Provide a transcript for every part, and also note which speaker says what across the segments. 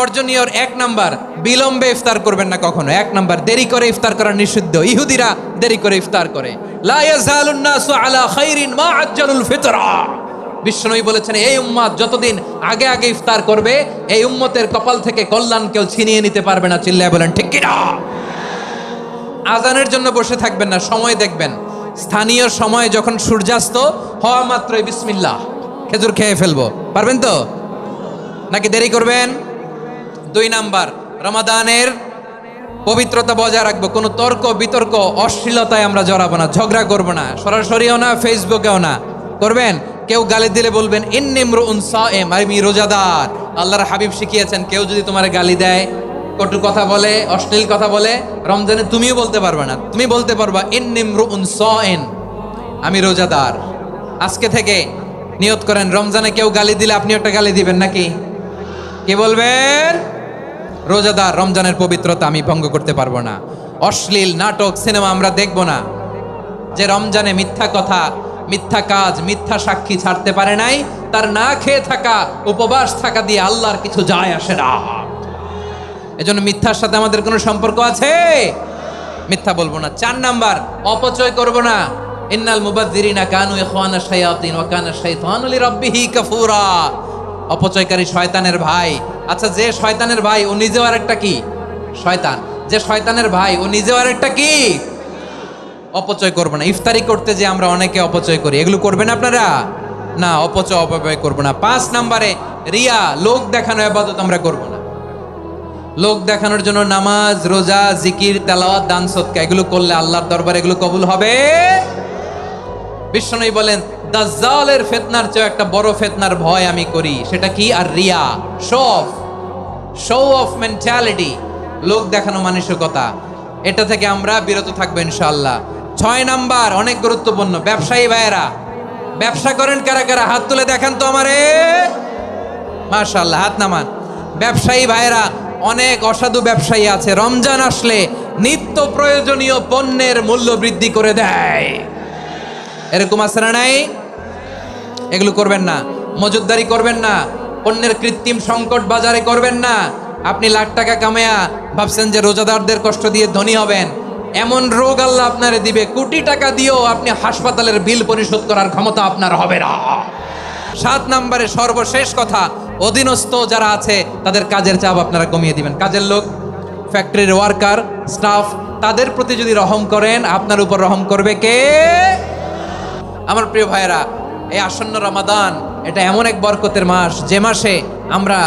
Speaker 1: বর্জনীয় এক নাম্বার, বিলম্বে ইফতার করবেন না কখনো। এক নাম্বার, দেরি করে ইফতার করা নিষিদ্ধ। ইহুদিরা দেরি করে ইফতার করে। লা ইয়াজালুন নাসু আলা খাইরিন মা আজ্জালুল ফিতরা। বিশ্বনবী বলেছেন, এই উম্মত যতদিন আগে আগে ইফতার করবে, এই উম্মতের কপাল থেকে কল্যাণ কেউ ছিনিয়ে নিতে পারবে না। চিল্লায় বলেন ঠিক কিনা? আজানের জন্য বসে থাকবেন না, সময় দেখবেন। স্থানীয় সময় যখন সূর্যাস্ত হওয়া মাত্রই বিসমিল্লাহ, খেজুর খেয়ে ফেলবো। পারবেন তো নাকি দেরি করবেন? 2 নাম্বার, রমাদানের পবিত্রতা বজায় রাখবো। কোনো তর্ক বিতর্ক অশ্লীলতায় আমরা জড়াবো না, ঝগড়া করবো না, সরাসরিও না, ফেসবুকেও না। করবেন কেউ গালি দিলে বলবেন ইন্নী ইমরুউন সায়েম, আমি রোজাদার। আল্লাহর হাবিব শিখিয়েছেন, কেউ যদি তোমার গালি দেয়, কটু কথা বলে, অশ্লীল কথা বলে, রমজানে তুমিও বলতে পারবে না। তুমি বলতে পারবা ইন্নী ইমরুউন সায়েম, আমি রোজাদার। আজকে থেকে নিয়ত করেন, রমজানে কেউ গালি দিলে আপনি একটা গালি দিবেন নাকি? কি বলবেন? রোজাদার, রমজানের পবিত্রতা আমি ভঙ্গ করতে পারবো না। অশ্লীল নাটক সিনেমা আমরা দেখব না। যে রমজানে মিথ্যা কথা, মিথ্যা কাজ, মিথ্যা সাক্ষী ছাড়তে পারে নাই, তার না খেয়ে থাকা, উপবাস থাকা দিয়ে আল্লাহর কিছু যায় আসে না। এজন্য মিথ্যার সাথে আমাদের কোনো সম্পর্ক আছে? মিথ্যা বলবো না। 4 নাম্বার, অপচয় করব না। ইন্নাল মুবাযযিরিনা কানু ইখওয়ানা শায়াতিন ওয়া কানা শাইতানু লিরাব্বিহি কাফুরা। অপচয়কারী শয়তানের ভাই। আচ্ছা, যে শয়তানের ভাই ও নিজেও আরেকটা কি? শয়তান। যে শয়তানের ভাই ও নিজেও আরেকটা কি? অপচয় করবো না। ইফতারি করতে যে আমরা অনেকে অপচয় করি, এগুলো করবেন আপনারা না। অপচয় করবো না। 5 নাম্বারে, রিয়া, লোক দেখানো ইবাদত আমরা করবো না। লোক দেখানোর জন্য নামাজ, রোজা, জিকির, তেলাওয়াত, দান, সদকা এগুলো করলে আল্লাহর দরবারে এগুলো কবুল হবে। বিশ্বনবী বলেন, দাজ্জালের ফিতনার চেয়ে একটা বড় ফিতনার ভয় আমি করি, সেটা কি? আর রিয়া, শো অফ মেন্টালিটি, লোক দেখানো মানসিকতা। এটা থেকে আমরা বিরত থাকবো ইনশাআল্লাহ। 6 নাম্বার, অনেক গুরুত্বপূর্ণ, ব্যবসায়ী ভাইয়েরা, ব্যবসা করেন কারা কারা? হাত তুলে দেখান তো আমারে। মাশাআল্লাহ, হাত নামান। ব্যবসায়ী ভাইয়েরা, অনেক অসাধু ব্যবসায়ী আছে, রমজান আসলে নিত্য প্রয়োজনীয় পণ্যের মূল্য বৃদ্ধি করে দেয়। এরকম আছে না নাই? এগুলো করবেন না। মজুদদারি করবেন না। পণ্যের কৃত্রিম সংকট বাজারে করবেন না। আপনি লাখ টাকা কামায়া ভাবছেন যে রোজাদারদের কষ্ট দিয়ে ধনী হবেন। এমন রোগ আল্লাহ আপনারে দিবে, কোটি টাকা দিয়েও আপনি হাসপাতালের বিল পরিশোধ করার ক্ষমতা আপনার হবে না। 7 নাম্বারে, সর্বশেষ কথা, অধীনস্থ যারা আছে তাদের কাজের চাপ আপনারা কমিয়ে দিবেন। কাজের লোক, ফ্যাক্টরির ওয়ার্কার, স্টাফ, তাদের প্রতি যদি রহম করেন, আপনার উপর রহম করবে কে? আমার প্রিয় ভাইয়েরা, এই আসন্ন রমাদান এটা এমন এক বরকতের মাস, যে মাসে আমরা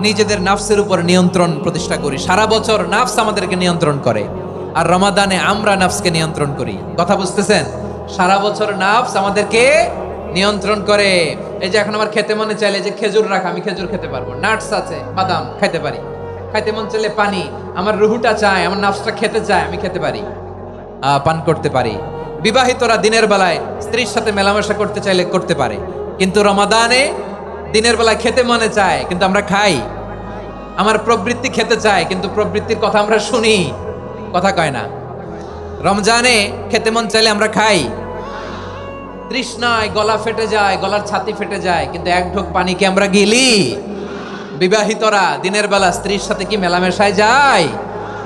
Speaker 1: নিজেদের নাফসের উপর নিয়ন্ত্রণ প্রতিষ্ঠা করি। সারা বছর নাফস আমাদেরকে নিয়ন্ত্রণ করে, আর রমাদানে আমরা নাফসকে নিয়ন্ত্রণ করি। কথা বুঝতেছেন? সারা বছর নাফস আমাদেরকে নিয়ন্ত্রণ করে। এই যে এখন আমার খেতে মনে চাইলে যে খেজুর রাখা, আমি খেজুর খেতে পারবো। নাটস আছে, বাদাম খাইতে পারি। খাইতে মন চাইলে পানি, আমার রুহুটা চায়, আমার নাফসটা খেতে চায়, আমি খেতে পারি, পান করতে পারি। বিবাহিতরা দিনের বেলায় স্ত্রীর সাথে মেলামেশা করতে চাইলে করতে পারে, কিন্তু রমাদানে দিনের বেলায় খেতে মনে চায় কিন্তু আমরা খাই। আমার প্রবৃত্তি খেতে চায় কিন্তু প্রবৃত্তির কথা আমরা শুনি, কথা কয় না। রমজানে খেতে মন চাইলে আমরা খাই, তৃষ্ণায় গলা ফেটে যায়, গলার ছাতি ফেটে যায়, কিন্তু এক ঢোক পানি কি আমরা গিলি? বিবাহিতরা দিনের বেলা স্ত্রীর সাথে কি মেলামেশায় যায়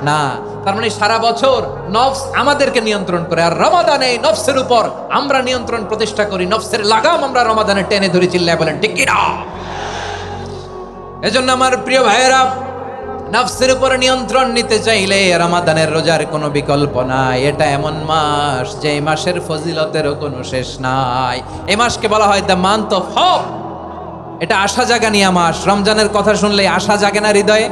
Speaker 1: না। তার মানে সারা বছর নফস আমাদেরকে নিয়ন্ত্রণ করে, আর রমাদানে নফসের উপর আমরা নিয়ন্ত্রণ প্রতিষ্ঠা করি। নফসের লাগাম আমরা রমাদানে টেনে ধরে, চিল্লায় বলেন ঠিক কি না? এজন্য আমার প্রিয় ভাইয়েরা, নফসের উপর নিয়ন্ত্রণ নিতে চাইলে রমাদানের রোজার কোনো বিকল্প নাই। এটা এমন মাস যে মাসের ফজিলতেরও কোনো শেষ নাই। এই মাসকে বলা হয় দ্য মান্থ অফ হোপ। এটা আশা জাগানিয়া মাস। রমজানের কথা শুনলে আশা জাগে না হৃদয়ে?